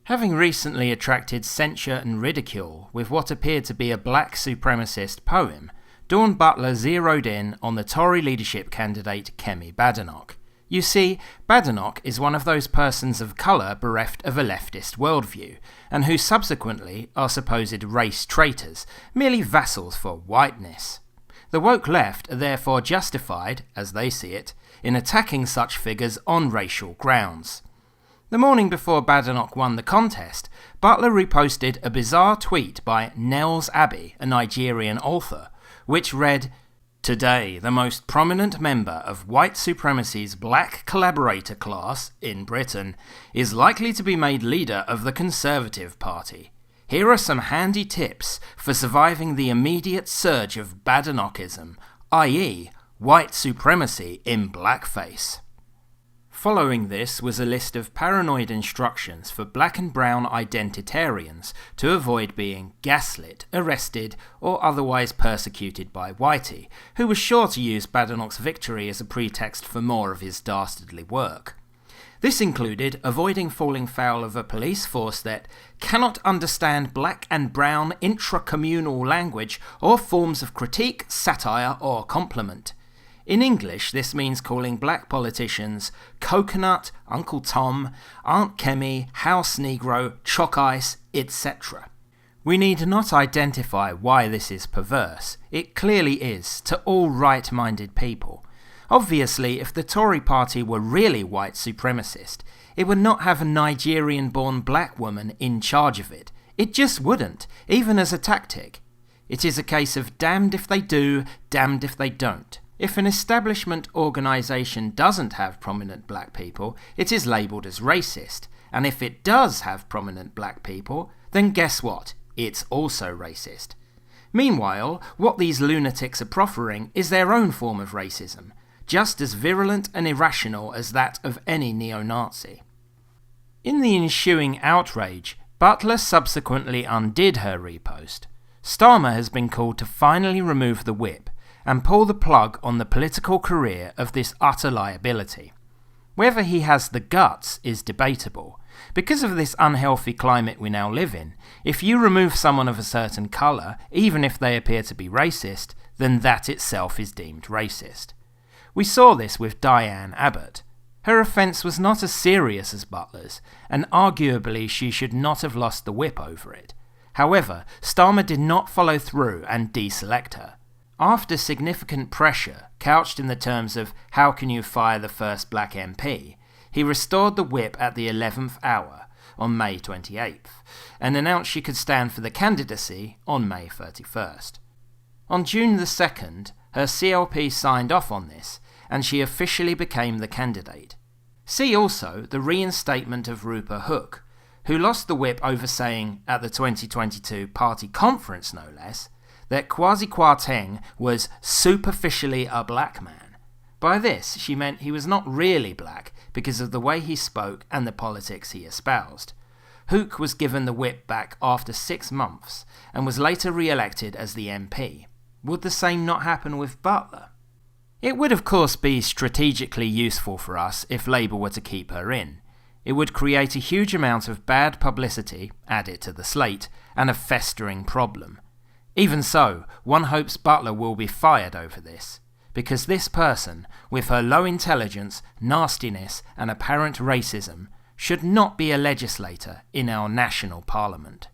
Having recently attracted censure and ridicule with what appeared to be a black supremacist poem, Dawn Butler zeroed in on the Tory leadership candidate Kemi Badenoch. You see, Badenoch is one of those persons of colour bereft of a leftist worldview, and who subsequently are supposed race traitors, merely vassals for whiteness. The woke left are therefore justified, as they see it, in attacking such figures on racial grounds. The morning before Badenoch won the contest, Butler reposted a bizarre tweet by Nels Abbey, a Nigerian author, which read, "Today, the most prominent member of white supremacy's black collaborator class in Britain is likely to be made leader of the Conservative Party. Here are some handy tips for surviving the immediate surge of Badenochism, i.e., white supremacy in blackface." Following this was a list of paranoid instructions for black and brown identitarians to avoid being gaslit, arrested, or otherwise persecuted by Whitey, who was sure to use Badenoch's victory as a pretext for more of his dastardly work. This included avoiding falling foul of a police force that cannot understand black and brown intracommunal language or forms of critique, satire, or compliment. In English, this means calling black politicians coconut, Uncle Tom, Aunt Kemi, house Negro, chalk ice, etc. We need not identify why this is perverse. It clearly is, to all right-minded people. Obviously, if the Tory party were really white supremacist, it would not have a Nigerian-born black woman in charge of it. It just wouldn't, even as a tactic. It is a case of damned if they do, damned if they don't. If an establishment organisation doesn't have prominent black people, it is labelled as racist, and if it does have prominent black people, then guess what? It's also racist. Meanwhile, what these lunatics are proffering is their own form of racism, just as virulent and irrational as that of any neo-Nazi. In the ensuing outrage, Butler subsequently undid her repost. Starmer has been called to finally remove the whip and pull the plug on the political career of this utter liability. Whether he has the guts is debatable. Because of this unhealthy climate we now live in, if you remove someone of a certain colour, even if they appear to be racist, then that itself is deemed racist. We saw this with Diane Abbott. Her offence was not as serious as Butler's, and arguably she should not have lost the whip over it. However, Starmer did not follow through and deselect her. After significant pressure, couched in the terms of "how can you fire the first black MP?", he restored the whip at the 11th hour on May 28th, and announced she could stand for the candidacy on May 31st. On June the 2nd, her CLP signed off on this, and she officially became the candidate. See also the reinstatement of Rupert Hook, who lost the whip over saying, at the 2022 party conference no less, that Kwasi Kwarteng was superficially a black man. By this, she meant he was not really black because of the way he spoke and the politics he espoused. Hook was given the whip back after 6 months and was later re-elected as the MP. Would the same not happen with Butler? It would of course be strategically useful for us if Labour were to keep her in. It would create a huge amount of bad publicity, add it to the slate, and a festering problem. Even so, one hopes Butler will be fired over this, because this person, with her low intelligence, nastiness, and apparent racism, should not be a legislator in our national parliament.